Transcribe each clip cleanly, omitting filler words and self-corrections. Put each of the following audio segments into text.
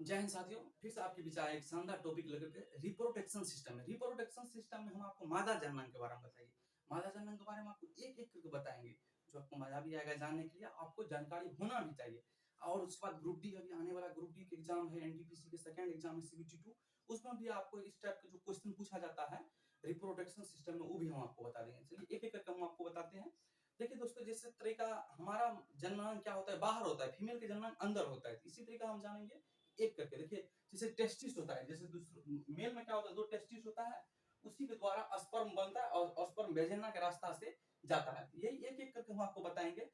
जय हिंद साथियों, फिर से आपके बीच आया एक शानदार टॉपिक लेकर के रिप्रोडक्शन सिस्टम है। रिप्रोडक्शन सिस्टम में हम आपको मादा जनन के बारे में बताएंगे। मादा जनन के बारे में आपको एक एक करके बताएंगे, जो आपको मजा भी आएगा जानने के लिए, आपको जानकारी होना भी चाहिए। और उसके बाद ग्रुप डी, अभी आने वाला ग्रुप डी के एग्जाम है, एनटीपीसी के सेकंड एग्जाम है CBT2, उसमें भी आपको इस टाइप का जो क्वेश्चन पूछा जाता है रिप्रोडक्शन सिस्टम में, वो भी हम आपको बता देंगे। चलिए एक एक करके हम आपको बताते हैं। देखिए दोस्तों, जैसे तरह का हमारा जनन क्या होता है, बाहर होता है, फीमेल के जनन अंदर होता है। इसी तरीका हम जानेंगे एक करके। देखिए, जैसे टेस्टिस होता है, जैसे मेल में क्या होता है, दो टेस्टिस होता है, उसी के द्वारा स्पर्म बनता है और स्पर्म वेजिना के रास्ता से जाता है। यही एक एक करके हम आपको बताएंगे।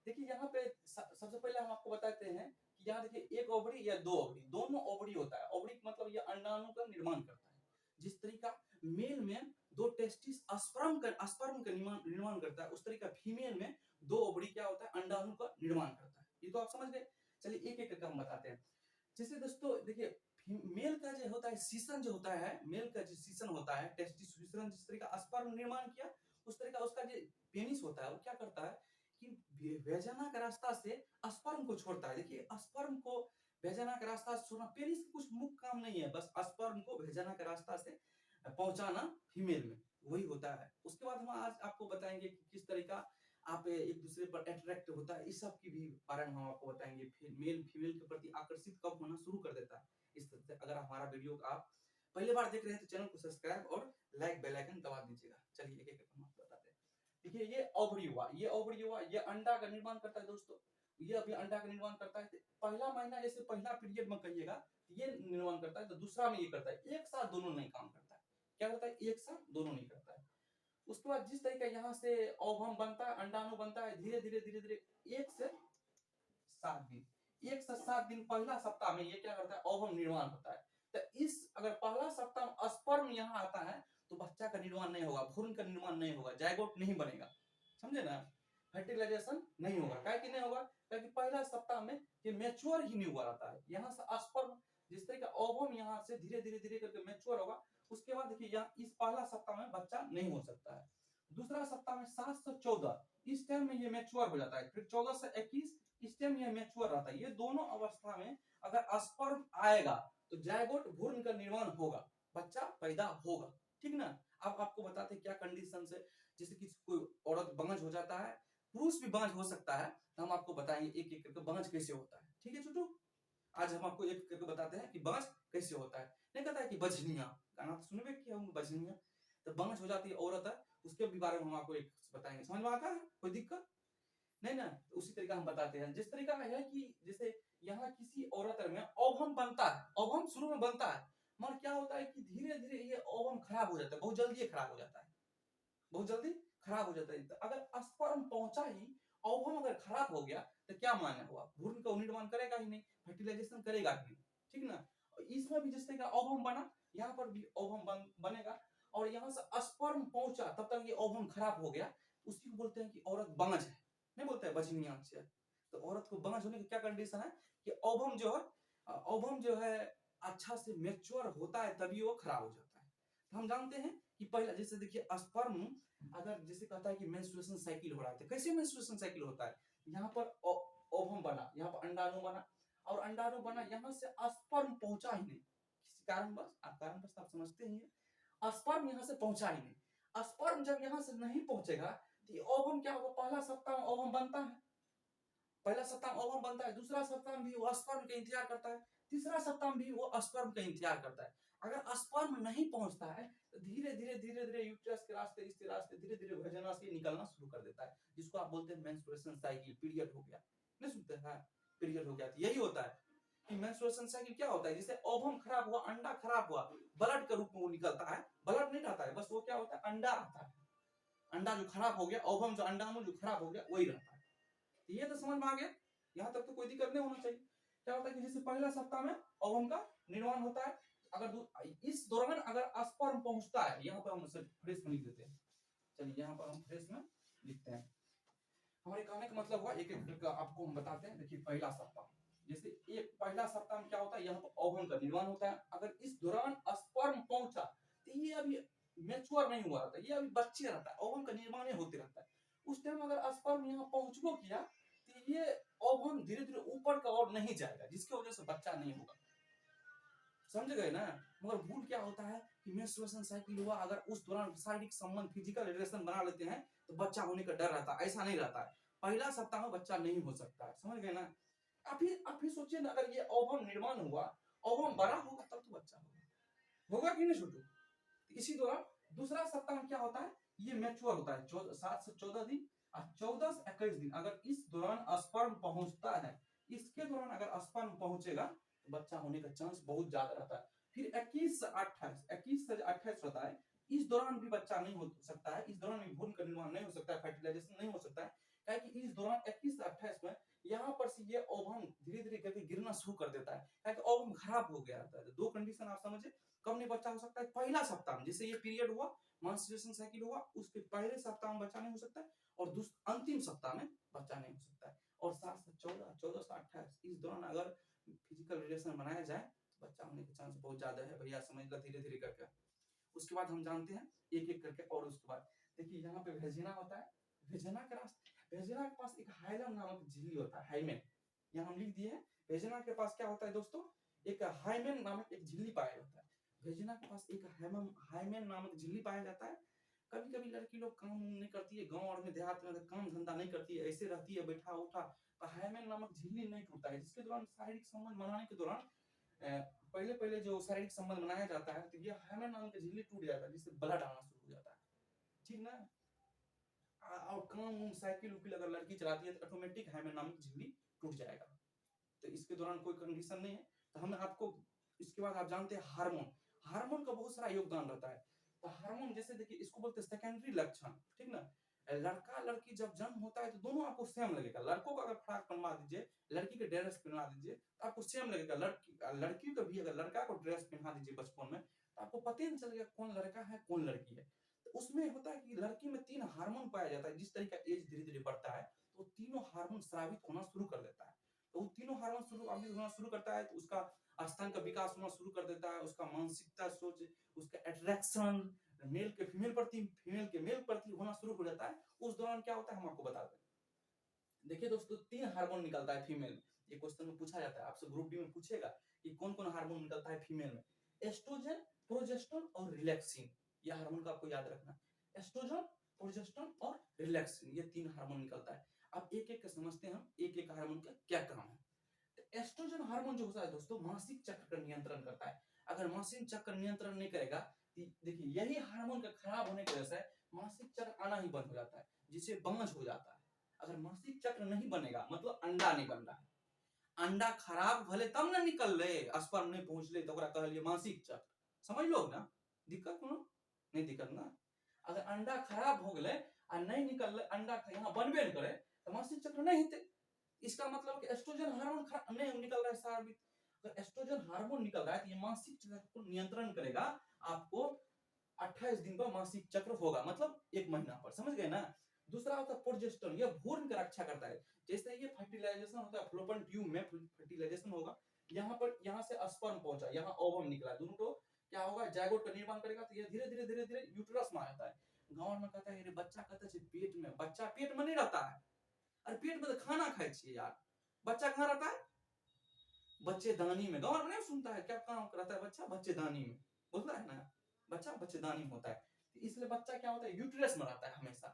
देखिए यहाँ पे सबसे पहले हम आपको बताते हैं कि यहाँ देखिए एक ओवरी या दो ओवरी, दोनों ओवरी होता है। ओवरी मतलब ये अंडाणु का निर्माण करता है। जिस तरीका मेल में दो टेस्टिस स्पर्म का निर्माण करता है, उस तरीका फीमेल में दो ओवरी क्या होता है, अंडाणु का निर्माण करता है। ये तो आप समझ गए। चलिए एक एक करके हम बताते हैं। जैसे दोस्तों देखिए, मेल का जो होता है सीसन, जो होता है मेल का जो सीसन होता है, टेस्टिस्यूशन, जिस तरह का स्पर्म निर्माण किया, उस तरह का उसका जो पेनिस होता है वो क्या करता है कि वेजाना का रास्ता से स्पर्म को छोड़ता है। देखिए, स्पर्म को वेजाना का रास्ता से छोड़ना, पेनिस का कुछ मुख्य काम नहीं है, बस स्पर्म को वेजाना का रास्ता से पहुंचाना फीमेल में, वही होता है। उसके बाद हम आज आपको बताएंगे कि किस तरीका आप एक दूसरे पर अट्रैक्ट होता है, इस सब की भी बारे में हम आपको बताएंगे। मेल फीमेल के प्रति आकर्षित कब होना शुरू कर देता है। इस तरह से अगर हमारा वीडियो आप पहली बार देख रहे हैं तो चैनल को सब्सक्राइब और लाइक बेल आइकन दबा दीजिएगा। चलिए एक एक हम आपको बताते हैं। देखिए, ये ओवरी हुआ, ये ओवरी हुआ, ये अंडा का निर्माण करता है दोस्तों। ये अभी अंडा का निर्माण करता है। पहला महीना जैसे पहला पीरियड में कहिएगा ये निर्माण करता है, तो दूसरा में ये करता है। एक साथ दोनों नहीं काम करता है। क्या करता है, एक साथ दोनों नहीं करता है। उसके बाद जिस तरीके यहाँ से ओवम बनता है, अंडाणु बनता है, धीरे धीरे धीरे धीरे 1 से 7 दिन, 1 से 7 दिन पहला सप्ताह में ये क्या करता है, ओवम निर्माण होता है। तो इस अगर पहला सप्ताह में स्पर्म यहाँ आता है तो बच्चा का निर्माण नहीं होगा, भ्रूण का निर्माण नहीं होगा, जायगोट नहीं बनेगा। समझे ना, फर्टिलाइजेशन नहीं होगा। क्या कि नहीं होगा, क्योंकि पहला सप्ताह में ये मैच्योर ही नहीं हुआ रहता है। यहाँ से स्पर्म जिस तरह का ओवम यहाँ से धीरे धीरे धीरे करके मैच्योर होगा, उसके बाद देखिए यहाँ इस पहला सप्ताह में बच्चा नहीं हो सकता है। दूसरा सप्ताह में 7 से 14, इस टाइम में ये मैच्योर हो जाता है। फिर 14 से 21, इस टाइम ये मैच्योर रहता है। ये दोनों अवस्था में अगर स्पर्म आएगा तो जायगोट भ्रूण का निर्माण होगा, बच्चा पैदा होगा। ठीक ना। अब आपको बताते हैं क्या कंडीशन से, जैसे कि कोई औरत बंगज हो जाता है, पुरुष भी बंगज हो सकता है, तो हम आपको बताएंगे एक एक करके बंगज कैसे होता है। ठीक है छोटू, आज हम आपको एक करके बताते हैं कि बंगज कैसे होता है। नहीं कहता है कि बजनिया, गाना तो सुनबे किया होंगे बजनिया, तो बंगज हो जाती है औरत है, उसके भी बारे में हम आपको एक बताएंगे। समझ में आता है, कोई दिक्कत नहीं ना। तो उसी तरीका हम बताते हैं। जिस तरीका है कि जैसे यहाँ किसी औरत में ओवम बनता है, ओवम शुरू में बनता है, मगर क्या होता है कि धीरे धीरे ये ओवम खराब हो जाता है, बहुत जल्दी ये खराब हो जाता है, बहुत जल्दी खराब हो जाता है। तो अगर स्पर्म पहुंचा ही, ओवम अगर खराब हो गया तो क्या माने हुआ, भ्रूण का निर्माण करेगा ही नहीं, फर्टिलाइजेशन करेगा ही नहीं। ठीक ना। इसमें भी जिस तरह का ओवम बना, यहाँ पर भी ओवम बनेगा, और यहाँ से स्पर्म पहुंचा तब तक ये ओवम खराब हो गया। उसी को बोलते हैं कि औरत बंगज है, नहीं बोलते हैं बजनिया से। तो औरत को बंगज होने की क्या कंडीशन है कि ओवम जो है अच्छा से मैच्योर होता है, तभी वो खराब हो जाता है। तो हम जानते हैं कि पहला जैसे देखिए स्पर्म अगर जैसे कहता है कि मेंस्ट्रुएशन साइकिल हो रहा है, तो कैसे मेंस्ट्रुएशन साइकिल होता है, यहाँ पर ओवम बना, यहाँ पर अंडाणु बना, और अंडाणु बना, यहाँ से स्पर्म पहुंचा ही नहीं किसी कारणवश आप समझते ही हैं, स्पर्म यहाँ से पहुंचा ही नहीं। स्पर्म जब यहाँ से नहीं पहुंचेगा तो ओवम क्या होगा, पहला सप्ताह में ओवम बनता है, पहला सप्ताह में ओवम बनता है, दूसरा सप्ताह में भी वो स्पर्म का इंतजार करता है, तीसरा सप्ताह में भी वो स्पर्म का इंतजार करता है। अगर स्पर्म नहीं पहुंचता है तो धीरे धीरे धीरे धीरे यूट्रस के रास्ते, इसके रास्ते धीरे धीरे वजन से निकलना शुरू कर देता है, जिसको आप बोलते हैं मेंस्ट्रुएशन साइकिल, पीरियड हो गया। नहीं सुनते हैं, पीरियड हो गया। तो यही होता है कि मेंस्ट्रुएशन साइकिल क्या होता है, जैसे ओवम खराब हुआ, अंडा खराब हुआ, ब्लड के रूप में वो निकलता है, ब्लड नहीं आता है, बस वो क्या होता है, अंडा आता है। अंडा जो खराब हो गया, ओवम जो अंडाणु जो खराब हो गया, वही रहता है। ये तो समझ में आ गया, यहाँ तक तो कोई दिक्कत नहीं होना चाहिए। क्या होता है कि जैसे पहला सप्ताह में ओवम का निर्माण होता है, अगर इस दौरान अगर स्पर्म पहुंचता है, यहाँ पर हम फ्रेश में लिख देते हैं। चलिए यहाँ पर हम फ्रेश में लिखते हैं। हमारे कहने का मतलब हुआ एक एक आपको हम बताते हैं। देखिए पहला सप्ताह, जैसे एक पहला सप्ताह में क्या होता है, यहाँ पर ओवम का निर्माण होता है। अगर इस दौरान स्पर्म पहुंचा तो ये अभी मैच्योर नहीं हुआ रहता, ये अभी बच्चे रहता है, ओवम का निर्माण होते रहता है। उस टाइम अगर स्पर्म यहाँ पहुंचबो किया तो ये ओवम धीरे धीरे ऊपर का ओर नहीं जाएगा, जिसकी वजह से बच्चा नहीं होगा। समझ गए ना। मगर भूल क्या होता है कि मेंस्ट्रुएशन साइकिल हुआ, अगर उस दौरान शारीरिक संबंध फिजिकल रिलेशन बना लेते हैं तो बच्चा होने का डर रहता है। ऐसा नहीं रहता है, पहला सप्ताह में बच्चा नहीं हो सकता है, समझ गए ना। आप ही सोचिए ना, अगर ये ओवम निर्माण हुआ, ओवम बड़ा होगा तब तो बच्चा होगा कि नहीं छोटू। इसी दौरान दूसरा सप्ताह में क्या होता है, ये मैच्योर होता है 7 से 14 दिन और 14 से 21 दिन। अगर इस दौरान स्पर्म पहुंचता है, इसके दौरान अगर स्पर्म पहुंचेगा तो बच्चा होने का चांस बहुत ज्यादा रहता है। फिर 21 से 28 होता है, इस दौरान भी बच्चा नहीं हो सकता है, इस दौरान भी भ्रूण का निर्माण नहीं हो सकता है, फर्टिलाइजेशन नहीं हो सकता है। क्योंकि इस दौरान 21 से 28 में यहाँ पर से ये ओवम धीरे धीरे करके गिरना शुरू कर देता है, क्योंकि ओवम खराब हो गया रहता है। दो कंडीशन आप समझे, कब नहीं बच्चा हो सकता है, पहला सप्ताह में, जैसे ये पीरियड हुआ मांस्ट्रुएशन साइकिल हुआ, उसके पहले सप्ताह में बच्चा नहीं हो सकता है, और अंतिम सप्ताह में बच्चा नहीं हो सकता है। और 7 से 14, 14 से 28 इस दौरान अगर फिजिकल रिलेशन बनाया जाए तो बच्चा होने का चांस बहुत ज्यादा है भैया, समझ लो धीरे धीरे करके। उसके बाद हम जानते हैं एक एक करके, और उसके बाद देखिए यहाँ पे भेजिना होता है, भेजिना के रास्ते, भेजिना के पास एक हाइलम नामक झिल्ली होता है, हाइमेन, यहाँ हम लिख दिए हैं। भेजिना के पास क्या होता है दोस्तों, एक हाइमेन नामक एक झिल्ली पाया जाता है। भेजिना के पास एक हाइमेन नामक झिल्ली पाया जाता है। कभी कभी लड़की लोग काम नहीं करती है, गांव और में देहात में काम धंधा नहीं करती है, ऐसे रहती है बैठा उठा, तो हाइमेन नामक झिल्ली नहीं टूटता है, जिसके दौरान शारीरिक संबंध बनाने के दौरान पहले पहले जो शारीरिक संबंध बनाया जाता है तो ये हाइमेन नामक झिल्ली टूट जाता है, जिससे ब्लड आना शुरू हो जाता है, ठीक ना। और काम साइकिल उकिल अगर लड़की चलाती है तो ऑटोमेटिक हाइमेन नामक झिल्ली टूट जाएगा। तो इसके दौरान कोई कंडीशन नहीं है। तो हम आपको इसके बाद आप जानते हैं हार्मोन, हार्मोन का बहुत सारा योगदान रहता है। तो हार्मोन जैसे देखिए इसको बोलते हैं सेकेंडरी लक्षण, ठीक ना। लड़का लड़की जब जन्म होता है तो दोनों आपको सेम लगेगा। लड़कों का अगर फ्रॉक बनवा दीजिए, लड़की के ड्रेस पहनवा दीजिए तो आपको सेम लगेगा। लड़की को भी अगर लड़का को ड्रेस पहना दीजिए बचपन में तो आपको पता ही नहीं चलेगा कौन लड़का है कौन लड़की है। तो उसमें होता है कि लड़की में 3 हार्मोन पाया जाता है। जिस तरीके एज धीरे धीरे बढ़ता है तो तीनों हार्मोन स्रावित होना शुरू कर देता है। तो वो तीनों हार्मोन होना शुरू करता है तो उसका स्तन का विकास होना शुरू कर देता है, उसका मानसिकता सोच, उसका अट्रैक्शन मेल के फीमेल प्रति, फीमेल के मेल प्रति होना शुरू हो जाता है। उस दौरान क्या होता है हम आपको बता दें। देखिए दोस्तों 3 हार्मोन निकलता है फीमेल, ये क्वेश्चन में पूछा जाता है, आपसे ग्रुप डी में पूछेगा कि कौन कौन हार्मोन निकलता है फीमेल में। एस्ट्रोजन, प्रोजेस्टेरोन और रिलैक्सिन, ये हार्मोन का आपको याद रखना। एस्ट्रोजन, प्रोजेस्टेरोन और रिलैक्सिन, ये 3 हार्मोन निकलता है। अब एक एक का समझते हैं हम, एक एक हार्मोन का क्या काम है। एस्ट्रोजन हार्मोन जो होता है दोस्तों मासिक चक्र का नियंत्रण करता है। अगर मासिक चक्र नियंत्रण नहीं करेगा, देखिए यही हार्मोन का खराब होने की वजह से मासिक चक्र आना ही बंद हो जाता है, जिससे बांझ हो जाता है। अगर मासिक चक्र नहीं बनेगा मतलब अंडा नहीं बन रहा है, अंडा खराब भले तब ना निकल ले, स्पर्म नहीं पहुंच ले तो ओकरा कहलिए मासिक चक्र, समझ लो ना। दिक्कत कोनो नहीं, दिक्कत ना। अगर अंडा खराब हो गए और नहीं निकल अंडा यहाँ बनबे नहीं करे तो मासिक चक्र नहीं होते। इसका मतलब कि एस्ट्रोजन हार्मोन नहीं निकल रहा है सार्विक। अगर एस्ट्रोजन हार्मोन निकल रहा है तो ये मासिक चक्र को नियंत्रण करेगा। आपको 28 दिन पर मासिक चक्र होगा, मतलब 1 महीना पर, समझ गए ना। दूसरा होता है प्रोजेस्टेरोन, ये भ्रूण की रक्षा करता है। जैसे ये फर्टिलाइजेशन होता है, फ्लोपियन ट्यूब में फर्टिलाइजेशन होगा, यहाँ पर यहाँ से स्पर्म पहुंचा, यहाँ ओवम निकला, दोनों को क्या होगा जायगोट का निर्माण करेगा, तो ये धीरे धीरे धीरे धीरे यूट्रस में आ जाता है। गांव में कहता है बच्चा कहता है पेट में, बच्चा पेट में नहीं रहता है। अरे पेट में तो खाना खाए छिए यार, बच्चा कहाँ रहता है, बच्चेदानी में। गांव में नहीं सुनता है क्या काम करता है बच्चा, बच्चेदानी में बोलता है ना, बच्चा बच्चेदानी में होता है। इसलिए बच्चा क्या होता है यूट्रस में रहता है हमेशा।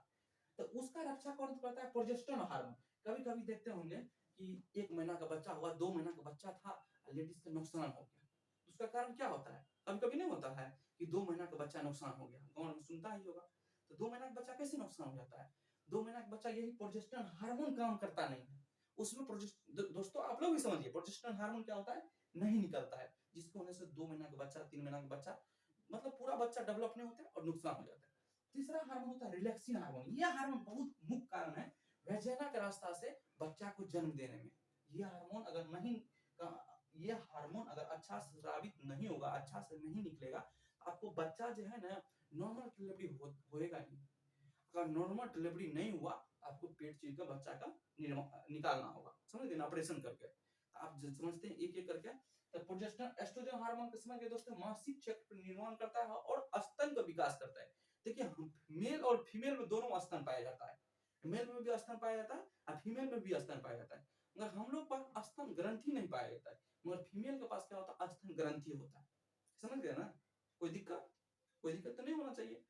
तो उसका रक्षा कौन करता है, प्रोजेस्टेरोन हार्मोन। कभी कभी देखते होंगे कि 1 महीना का बच्चा हुआ, 2 महीना का बच्चा था, लेडीज का नुकसान हो गया। उसका कारण क्या होता है, कभी कभी नहीं होता है कि 2 महीना का बच्चा नुकसान हो गया, गाँव में सुनता ही होगा। तो 2 महीना का बच्चा कैसे नुकसान हो जाता है, 2 महीना का बच्चा यही प्रोजेस्टेरोन हार्मोन काम करता नहीं है उसमें। दोस्तों आप लोग भी समझिए प्रोजेस्टेरोन हार्मोन क्या होता है, नहीं निकलता है, जिसकी वजह से 2 महीना का बच्चा, 3 महीना का बच्चा, मतलब पूरा बच्चा डेवलप नहीं होता है और नुकसान हो जाता है। तीसरा हार्मोन होता है रिलैक्सिन हार्मोन। यह हार्मोन बहुत मुख्य कारण है वेजाइना के रास्ता से बच्चा को जन्म देने में। यह हार्मोन अगर नहीं, यह हार्मोन अगर अच्छा से स्रावित नहीं होगा, अच्छा से नहीं निकलेगा, आपको बच्चा जो है ना नॉर्मल डिलीवरी होएगा नहीं। अगर नॉर्मल डिलीवरी नहीं हुआ आपको पेट चीर का बच्चा का निकालना होगा, समझ गए ना, ऑपरेशन करके। आप समझते हैं एक एक करके। तो प्रोजेस्टेरोन, एस्ट्रोजन हार्मोन के समझ गए दोस्तों, मासिक चक्र निर्माण करता है और स्तन का विकास करता है। देखिए मेल और फीमेल में दोनों स्तन पाया जाता है, मेल में भी स्तन पाया जाता है और फीमेल में भी स्तन पाया जाता है। मगर हम लोग पास स्तन ग्रंथि नहीं पाया जाता है, मगर फीमेल के पास क्या होता है, स्तन ग्रंथि होता है। समझ गए ना? कोई दिक्कत तो नहीं होना चाहिए।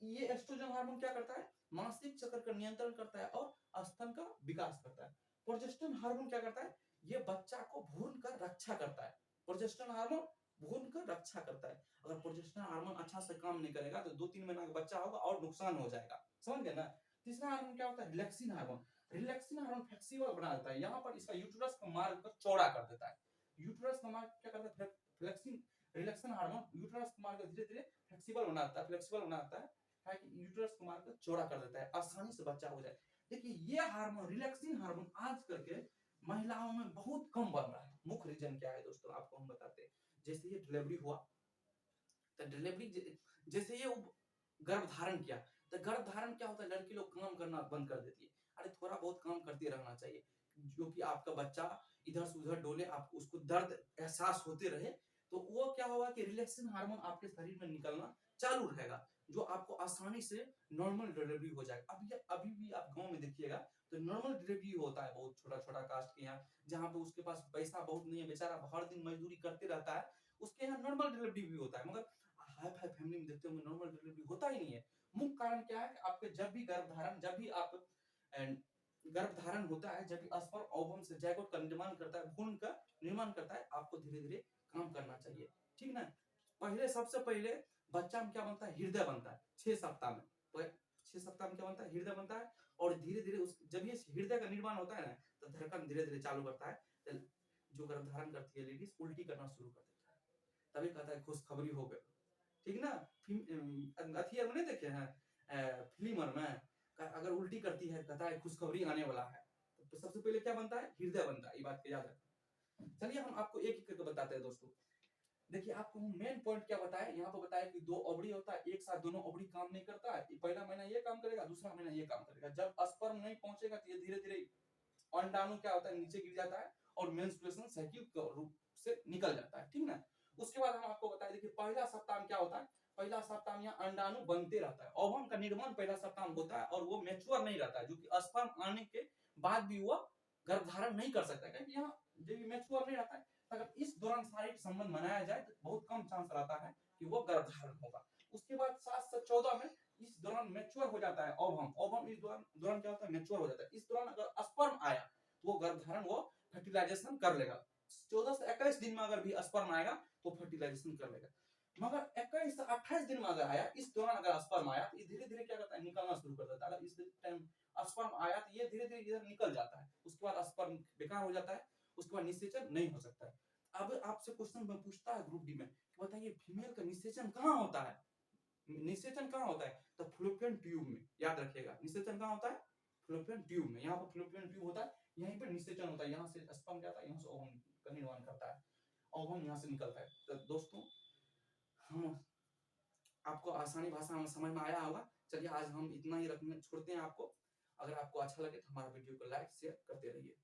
ये एस्ट्रोजन हार्मोन क्या करता है? मासिक चक्र का नियंत्रण करता है और स्तन का विकास करता है। प्रोजेस्टेरोन हार्मोन क्या करता है? ये बच्चा को भ्रूण का रक्षा करता है। प्रोजेस्टेरोन हार्मोन भ्रूण का रक्षा करता है। अगर प्रोजेस्टेरोन हार्मोन अच्छा से काम नहीं करेगा तो 2-3 महीना का बच्चा होगा और नुकसान हो जाएगा। समझ गए ना? तीसरा हार्मोन क्या होता है? Relaxin hormone. Relaxin hormone flexible बना देता है। यहाँ पर इसका यूट्रस का मार्ग को चौड़ा कर देता है। यूट्रस का मार्ग क्या करता है? फ्लेक्सिन रिलैक्सिन हार्मोन यूट्रस का मार्ग धीरे-धीरे फ्लेक्सिबल बनाता है ताकि यूट्रस को मार्ग चौड़ा कर देता है, आसानी से बच्चा हो जाए। देखिए ये हार्मोन रिलैक्सिन हार्मोन आजकल के महिलाओं में बहुत कम बन रहा है। मुख्य रीजन क्या है दोस्तों? आपको हम बताते हैं। जैसे ये डिलीवरी हुआ, तो डिलीवरी जैसे ये गर्भ धारण किया, तो गर्भ धारण क्या होता है? लड़की लोग काम करना बंद कर देती है। अरे थोड़ा बहुत काम करते रहना चाहिए, जो कि आपका बच्चा इधर से उधर डोले, आप उसको दर्द एहसास होते रहे, तो वो क्या होगा कि रिलैक्सिन हार्मोन आपके शरीर में निकलना चालू रहेगा, जो आपको आसानी से नॉर्मल डिलीवरी हो जाएगा। अभी भी आप गांव में देखिएगा तो नॉर्मल डिलीवरी होता है, बहुत छोटा-छोटा कास्ट के यहाँ, जहाँ पे उसके पास पैसा बहुत नहीं है, बेचारा हर दिन मजदूरी करते रहता है, उसके यहाँ नॉर्मल डिलीवरी भी होता है। मगर हाई फाई फैमिली में देखते होंगे नॉर्मल डिलीवरी होता ही नहीं है। मुख्य कारण क्या है कि आपके जब भी आप गर्भधारण होता है, जब भी स्पर्म ओवम से जाइगोट का निर्माण करता है, भ्रूण का निर्माण करता है, आपको धीरे-धीरे काम करना चाहिए। ठीक ना? सबसे पहले बच्चा में क्या बनता है? हृदय बनता है 6 सप्ताह में। तो 6 सप्ताह में क्या बनता है? हृदय बनता है और धीरे-धीरे उस जब ये हृदय का निर्माण होता है ना, तो धड़कन धीरे-धीरे चालू करता है। तो जो गर्भधारण करती है लेडीज उल्टी करना शुरू कर देता है। तभी कहता है खुशखबरी हो गई। ठीक ना? अथियर में नहीं देखे हैं फिल्म में, अगर उल्टी करती है कहता है खुशखबरी आने वाला है। तो सबसे पहले क्या बनता है? हृदय बनता है। ये बात को याद रखना। चलिए हम आपको एक-एक करके बताते हैं दोस्तों। देखिए आपको मेन पॉइंट क्या बताया? यहाँ पे बताया कि 2 ओवरी होता है, एक साथ दोनों ओवरी काम नहीं करता है। पहला महीना ये काम करेगा, दूसरा महीना ये काम करेगा। जब स्पर्म नहीं पहुंचेगा तो ये धीरे-धीरे अंडाणु क्या होता है? नीचे गिर जाता है और मेंस्ट्रुएशन साइकिल के रूप से निकल जाता है। ठीक ना? उसके बाद हम आपको बताएं, देखिए पहला सप्ताह में क्या होता है? पहला सप्ताह में यहाँ अंडाणु बनते रहता है। ओवम का निर्माण पहला सप्ताह में होता है और वो मैच्योर नहीं रहता है, जो कि स्पर्म आने के बाद भी वो गर्भधारण नहीं कर सकता है, क्योंकि यहाँ जब ये मैच्योर नहीं रहता है, अगर इस दौरान शारीरिक संबंध मनाया जाए तो बहुत कम चांस रहता है कि वो गर्भधारण होगा। उसके बाद 7 से 14 में इस दौरान मैच्योर हो जाता है ओवम इस दौरान क्या होता है? मैच्योर हो जाता है। इस दौरान अगर स्पर्म आया तो वो गर्भधारण वो फर्टिलाइजेशन कर लेगा। 14 से 21 दिन में अगर भी स्पर्म आएगा तो फर्टिलाइजेशन कर लेगा। मगर 21 से 28 दिन में अगर आया, इस दौरान अगर स्पर्म आया, ये धीरे-धीरे क्या करता है? निकलना शुरू कर देता है। अगर इस टाइम स्पर्म आया तो ये धीरे-धीरे इधर निकल जाता है। उसके बाद स्पर्म बेकार हो जाता है, उसके बाद निषेचन नहीं हो सकता है। अब आपसे क्वेश्चन में पूछता है ग्रुप डी में, बताइए फीमेल का निषेचन कहाँ होता है? निषेचन कहाँ होता है? तो फ्लोपियन ट्यूब में। याद रखिएगा, निषेचन कहाँ होता है? फ्लोपियन ट्यूब में। यहाँ पर फ्लोपियन ट्यूब होता है, यहीं पर निषेचन होता है। यहाँ से स्पर्म जाता है, यहाँ से ओवम का निर्माण करता है, ओवम यहाँ से निकलता है। तो दोस्तों हम आपको आसानी भाषा में समझ में आया होगा। चलिए आज हम इतना ही रखने छोड़ते हैं आपको। अगर आपको अच्छा लगे तो हमारा वीडियो को लाइक शेयर करते रहिए।